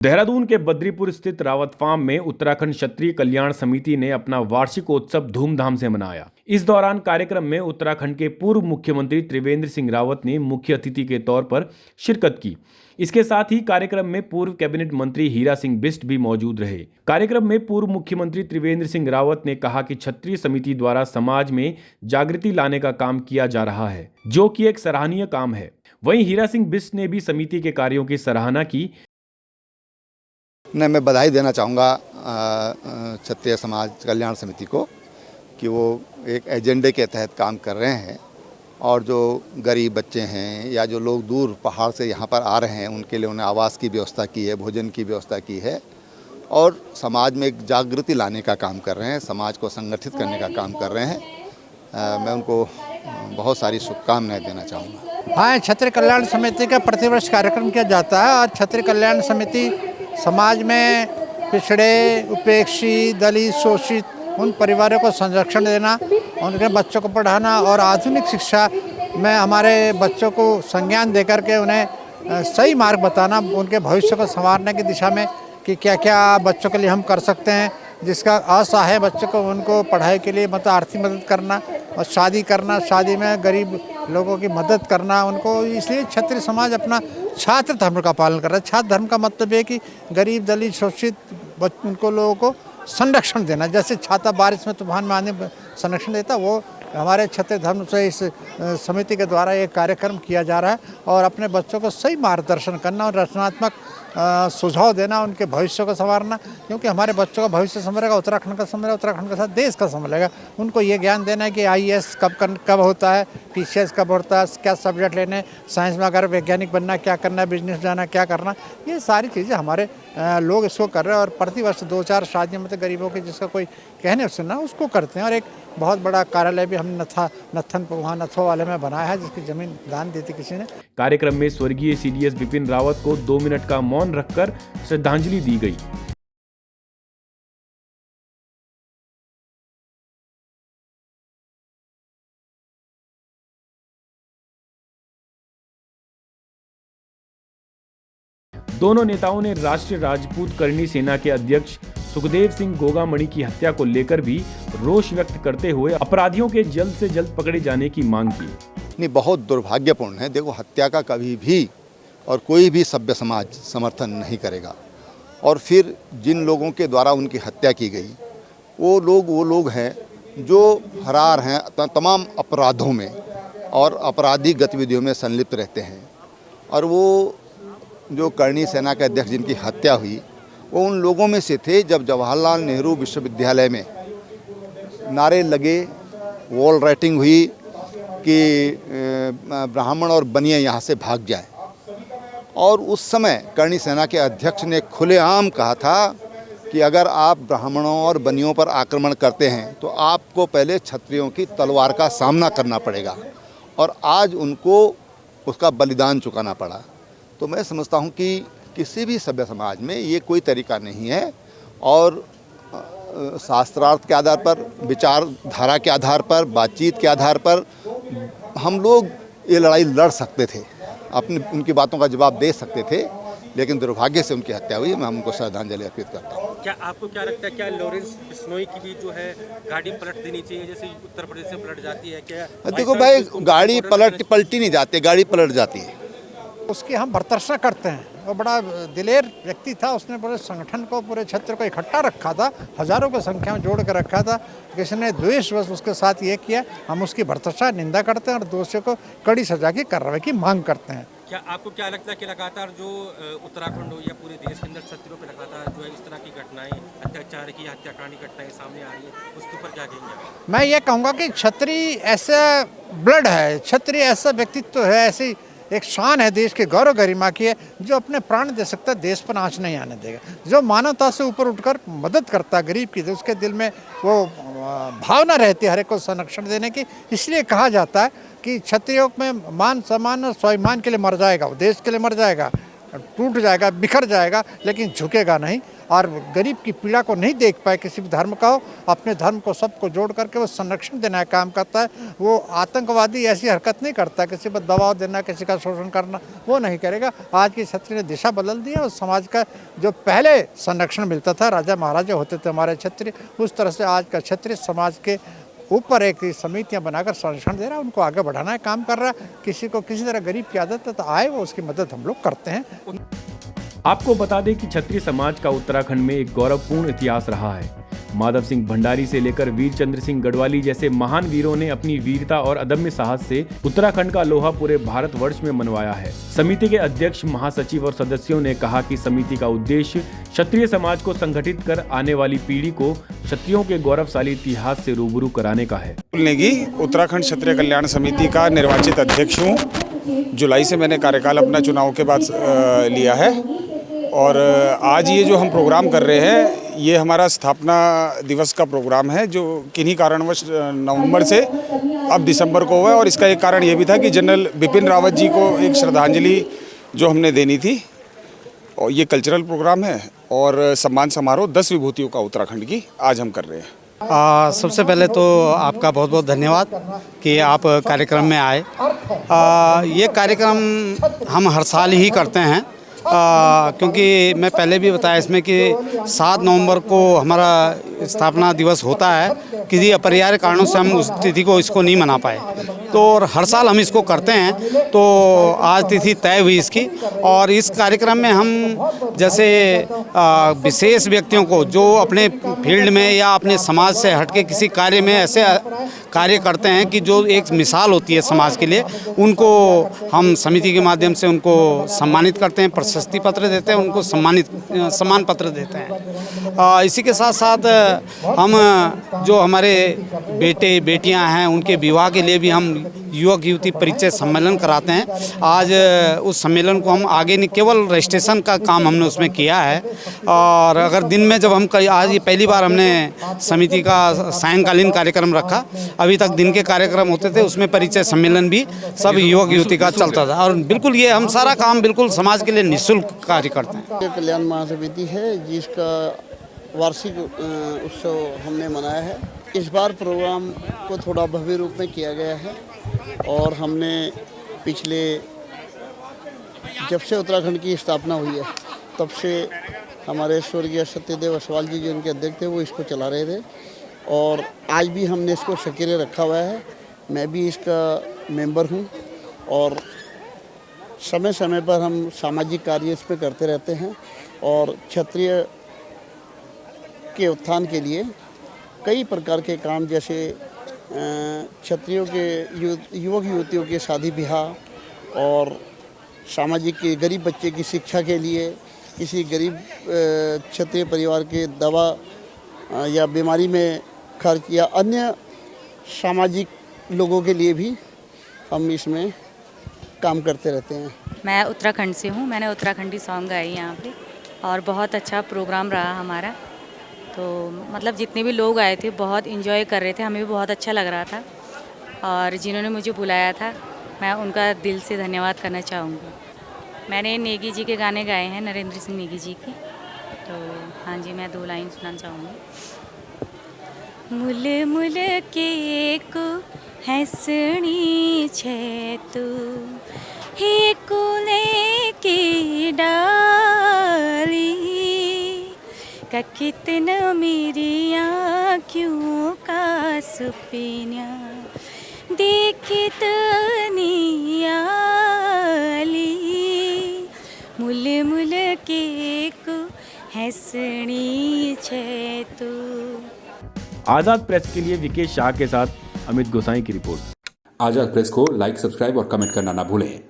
देहरादून के बद्रीपुर स्थित रावत फार्म में उत्तराखंड क्षत्रिय कल्याण समिति ने अपना वार्षिकोत्सव धूमधाम से मनाया। इस दौरान कार्यक्रम में उत्तराखंड के पूर्व मुख्यमंत्री त्रिवेंद्र सिंह रावत ने मुख्य अतिथि के तौर पर शिरकत की। इसके साथ ही कार्यक्रम में पूर्व कैबिनेट मंत्री हीरा सिंह बिष्ट भी मौजूद रहे। कार्यक्रम में पूर्व मुख्यमंत्री त्रिवेंद्र सिंह रावत ने कहा कि क्षत्रिय समिति द्वारा समाज में जागृति लाने का काम किया जा रहा है, जो कि एक सराहनीय काम है। वहीं हीरा सिंह बिष्ट ने भी समिति के कार्यों की सराहना की। मैं बधाई देना चाहूँगा क्षत्रिय समाज कल्याण समिति को कि वो एक एजेंडे के तहत काम कर रहे हैं और जो गरीब बच्चे हैं या जो लोग दूर पहाड़ से यहाँ पर आ रहे हैं उनके लिए उन्हें आवास की व्यवस्था की है, भोजन की व्यवस्था की है और समाज में एक जागृति लाने का काम कर रहे हैं, समाज को संगठित करने का काम कर रहे हैं। मैं उनको बहुत सारी शुभकामनाएं देना चाहूँगा। हाँ, क्षत्रिय कल्याण समिति का प्रतिवर्ष कार्यक्रम किया जाता है और क्षत्रिय कल्याण समिति समाज में पिछड़े, उपेक्षित, दलित, शोषित उन परिवारों को संरक्षण देना, उनके बच्चों को पढ़ाना और आधुनिक शिक्षा में हमारे बच्चों को संज्ञान देकर के उन्हें सही मार्ग बताना, उनके भविष्य को संवारने की दिशा में कि क्या क्या बच्चों के लिए हम कर सकते हैं। जिसका असहाय बच्चों को उनको पढ़ाई के लिए मतलब आर्थिक मदद करना और शादी करना, शादी में गरीब लोगों की मदद करना उनको। इसलिए क्षत्रिय समाज अपना छात्र धर्म का पालन कर रहा है। छात्र धर्म का मतलब है कि गरीब, दलित, शोषित उनको लोगों को संरक्षण देना। जैसे छाता बारिश में तूफान में आने संरक्षण देता, वो हमारे क्षत्रिय धर्म से इस समिति के द्वारा एक कार्यक्रम किया जा रहा है और अपने बच्चों को सही मार्गदर्शन करना और रचनात्मक सुझाव देना, उनके भविष्य को संवारना। क्योंकि हमारे बच्चों का भविष्य संवरेगा, उत्तराखंड का संवरेगा, उत्तराखंड के साथ देश का संवरेगा। उनको ये ज्ञान देना है कि आईएएस कब होता है, पीसीएस कब होता है, क्या सब्जेक्ट लेने, साइंस में अगर वैज्ञानिक बनना क्या करना है, बिजनेस जाना क्या करना, ये सारी चीज़ें हमारे लोग इसको कर रहे हैं। और प्रतिवर्ष 2-4 शादियों में तो गरीबों के जिसका कोई कहने सुनना उसको करते हैं। और एक बहुत बड़ा कार्यालय भी हमने नत्थन वहाँ नथो वाले में बनाया है, जिसकी जमीन दान दी थी किसी ने। कार्यक्रम में स्वर्गीय सीडीएस बिपिन रावत को 2 मिनट का मौन रखकर श्रद्धांजलि दी गई। दोनों नेताओं ने राष्ट्रीय राजपूत करणी सेना के अध्यक्ष सुखदेव सिंह गोगामणि की हत्या को लेकर भी रोष व्यक्त करते हुए अपराधियों के जल्द से जल्द पकड़े जाने की मांग की। नहीं, बहुत दुर्भाग्यपूर्ण है। देखो, हत्या का कभी भी और कोई भी सभ्य समाज समर्थन नहीं करेगा। और फिर जिन लोगों के द्वारा उनकी हत्या की गई वो लोग हैं जो फरार हैं तमाम अपराधों में और आपराधिक गतिविधियों में संलिप्त रहते हैं। और वो जो करणी सेना के अध्यक्ष जिनकी हत्या हुई वो उन लोगों में से थे जब जवाहरलाल नेहरू विश्वविद्यालय में नारे लगे, वॉल राइटिंग हुई कि ब्राह्मण और बनिया यहाँ से भाग जाए। और उस समय करणी सेना के अध्यक्ष ने खुलेआम कहा था कि अगर आप ब्राह्मणों और बनियों पर आक्रमण करते हैं तो आपको पहले क्षत्रियों की तलवार का सामना करना पड़ेगा। और आज उनको उसका बलिदान चुकाना पड़ा। तो मैं समझता हूँ कि किसी भी सभ्य समाज में ये कोई तरीका नहीं है। और शास्त्रार्थ के आधार पर, विचारधारा के आधार पर, बातचीत के आधार पर हम लोग ये लड़ाई लड़ सकते थे, उनकी बातों का जवाब दे सकते थे, लेकिन दुर्भाग्य से उनकी हत्या हुई। मैं उनको श्रद्धांजलि अर्पित करता हूँ। क्या आपको क्या लगता है, क्या लॉरेंस बिश्नोई की भी जो है गाड़ी पलट देनी चाहिए जैसे उत्तर प्रदेश से पलट जाती है? क्या देखो भाई, गाड़ी पलटी नहीं जाती, गाड़ी पलट जाती है। उसकी हम भर्त्सना करते हैं। वो बड़ा दिलेर व्यक्ति था, उसने पूरे संगठन को, पूरे क्षेत्र को इकट्ठा रखा था, हजारों की संख्या में जोड़ कर रखा था। किसी ने द्वेषवश उसके साथ ये किया, हम उसकी भर्त्सना निंदा करते हैं और दोषियों को कड़ी सजा की कार्रवाई की मांग करते हैं। क्या आपको क्या लगता है कि लगातार जो उत्तराखंड हो या पूरे देश के अंदर क्षत्रियों पर लगातार जो है इस तरह की घटनाएं, अत्याचार की, हत्याकांड की घटनाएं सामने आ रही है, उसके ऊपर क्या कहेंगे? मैं ये कहूँगा कि क्षत्रिय ऐसा ब्लड है, क्षत्रिय ऐसा व्यक्तित्व है, ऐसी एक शान है, देश के गौरव गरिमा की है, जो अपने प्राण दे सकता है, देश पर आँच नहीं आने देगा। जो मानवता से ऊपर उठकर मदद करता है गरीब की, उसके दिल में वो भावना रहती है हर एक को संरक्षण देने की। इसलिए कहा जाता है कि क्षत्रियों में मान सम्मान और स्वाभिमान के लिए मर जाएगा, वो देश के लिए मर जाएगा। टूट जाएगा, बिखर जाएगा, लेकिन झुकेगा नहीं। और गरीब की पीड़ा को नहीं देख पाए, किसी भी धर्म का हो, अपने धर्म को सबको जोड़ करके वो संरक्षण देना काम करता है। वो आतंकवादी ऐसी हरकत नहीं करता, किसी पर दबाव देना, किसी का शोषण करना, वो नहीं करेगा। आज की क्षत्रिय ने दिशा बदल दी है और समाज का जो पहले संरक्षण मिलता था, राजा महाराजा होते थे हमारे क्षत्रिय, उस तरह से आज का क्षत्रिय समाज के ऊपर एक समितियां बनाकर संरक्षण दे रहा है, उनको आगे बढ़ाना है काम कर रहा है। किसी को किसी तरह गरीब की आदत है तो आए, वो उसकी मदद हम लोग करते हैं। आपको बता दें कि क्षत्रिय समाज का उत्तराखंड में एक गौरवपूर्ण इतिहास रहा है। माधव सिंह भंडारी से लेकर वीर चंद्र सिंह गढ़वाली जैसे महान वीरों ने अपनी वीरता और अदम्य साहस से उत्तराखंड का लोहा पूरे भारतवर्ष में मनवाया है। समिति के अध्यक्ष, महासचिव और सदस्यों ने कहा कि समिति का उद्देश्य क्षत्रिय समाज को संगठित कर आने वाली पीढ़ी को क्षत्रियों के गौरवशाली इतिहास से रूबरू कराने का है। नेगी उत्तराखंड क्षत्रिय कल्याण समिति का निर्वाचित अध्यक्ष हूँ। जुलाई से मैंने कार्यकाल अपना चुनाव के बाद लिया है और आज ये जो हम प्रोग्राम कर रहे हैं, ये हमारा स्थापना दिवस का प्रोग्राम है, जो किन्हीं कारणवश नवंबर से अब दिसंबर को हुआ है। और इसका एक कारण ये भी था कि जनरल बिपिन रावत जी को एक श्रद्धांजलि जो हमने देनी थी, और ये कल्चरल प्रोग्राम है और सम्मान समारोह 10 विभूतियों का उत्तराखंड की आज हम कर रहे हैं। सबसे पहले तो आपका बहुत बहुत धन्यवाद कि आप कार्यक्रम में आए। ये कार्यक्रम हम हर साल ही करते हैं, क्योंकि मैं पहले भी बताया इसमें कि 7 नवंबर को हमारा स्थापना दिवस होता है। किसी अपरिहार्य कारणों से हम उस तिथि को इसको नहीं मना पाए, तो और हर साल हम इसको करते हैं। तो आज तिथि तय हुई इसकी, और इस कार्यक्रम में हम जैसे विशेष व्यक्तियों को जो अपने फील्ड में या अपने समाज से हटके किसी कार्य में ऐसे कार्य करते हैं कि जो एक मिसाल होती है समाज के लिए, उनको हम समिति के माध्यम से उनको सम्मानित करते हैं, प्रशस्ति पत्र देते हैं, उनको सम्मान पत्र देते हैं। इसी के साथ साथ हम जो हमारे बेटे बेटियां हैं, उनके विवाह के लिए भी हम युवक युवती परिचय सम्मेलन कराते हैं। आज उस सम्मेलन को हम आगे नहीं, केवल रजिस्ट्रेशन का काम हमने उसमें किया है। और अगर दिन में जब हम आज ये पहली बार हमने समिति का सायंकालीन कार्यक्रम रखा, अभी तक दिन के कार्यक्रम होते थे, उसमें परिचय सम्मेलन भी सब युवक युवती का चलता था। और बिल्कुल ये हम सारा काम बिल्कुल समाज के लिए निःशुल्क कार्य करते हैं। कल्याण महासमिति है जिसका वार्षिक उत्सव हमने मनाया है। इस बार प्रोग्राम को थोड़ा भव्य रूप में किया गया है और हमने पिछले जब से उत्तराखंड की स्थापना हुई है तब से हमारे स्वर्गीय सत्यदेव असवाल जी जो उनके अध्यक्ष थे वो इसको चला रहे थे, और आज भी हमने इसको सक्रिय रखा हुआ है। मैं भी इसका मेंबर हूँ और समय समय पर हम सामाजिक कार्य इसमें करते रहते हैं। और क्षत्रिय के उत्थान के लिए कई प्रकार के काम, जैसे क्षत्रियों के युवक युवतियों के शादी ब्याह और सामाजिक के गरीब बच्चे की शिक्षा के लिए, किसी गरीब क्षत्रिय परिवार के दवा या बीमारी में खर्च या अन्य सामाजिक लोगों के लिए भी हम इसमें काम करते रहते हैं। मैं उत्तराखंड से हूँ। मैंने उत्तराखंडी सॉन्ग गाए यहाँ पे और बहुत अच्छा प्रोग्राम रहा हमारा। तो मतलब जितने भी लोग आए थे बहुत इन्जॉय कर रहे थे, हमें भी बहुत अच्छा लग रहा था। और जिन्होंने मुझे बुलाया था मैं उनका दिल से धन्यवाद करना चाहूँगी। मैंने नेगी जी के गाने गाए हैं, नरेंद्र सिंह नेगी जी के। तो हाँ जी, मैं 2 लाइन सुनाना चाहूँगी। मुल मुल के को हंसनी छे तू हे कुले की डाली का कितना मेरी आँखों का सुपना देखत नियाली मुल मुल के को हंसनी छे तू। आजाद प्रेस के लिए विकेश शाह के साथ अमित गोसाई की रिपोर्ट। आजाद प्रेस को लाइक, सब्सक्राइब और कमेंट करना ना भूलें।